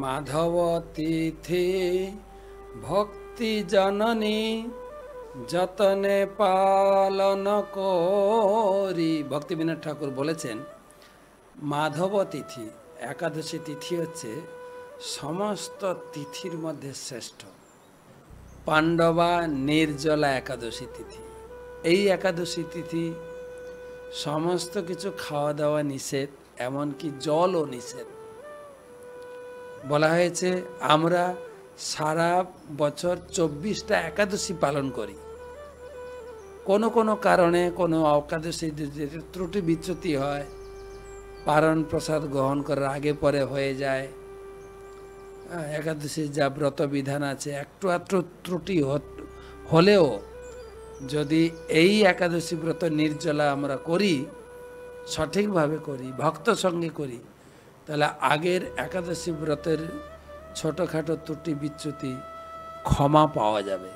মাধব তিথি ভক্তি জননী যতনে পালন করি। ভক্তিবিনোদ ঠাকুর বলেছেন মাধব তিথি একাদশী তিথি হচ্ছে সমস্ত তিথির মধ্যে শ্রেষ্ঠ। পাণ্ডবা নির্জলা একাদশী তিথি। এই একাদশী তিথি সমস্ত কিছু খাওয়া দাওয়া নিষেধ, এমনকি জলও নিষেধ। বলা হয়েছে আমরা সারা বছর 24টা একাদশী পালন করি। কোনো কোনো কারণে কোনো একাদশী ত্রুটি বিচ্যুতি হয়, পারণ প্রসাদ গ্রহণ করার আগে পরে হয়ে যায়, একাদশীর যা ব্রত বিধান আছে একটু আধটু ত্রুটি হলেও যদি এই একাদশী ব্রত নির্জলা আমরা করি, সঠিকভাবে করি, ভক্ত সঙ্গে করি, তাহলে আগের একাদশী ব্রতের ছোটোখাটো ত্রুটি বিচ্যুতি ক্ষমা পাওয়া যাবে।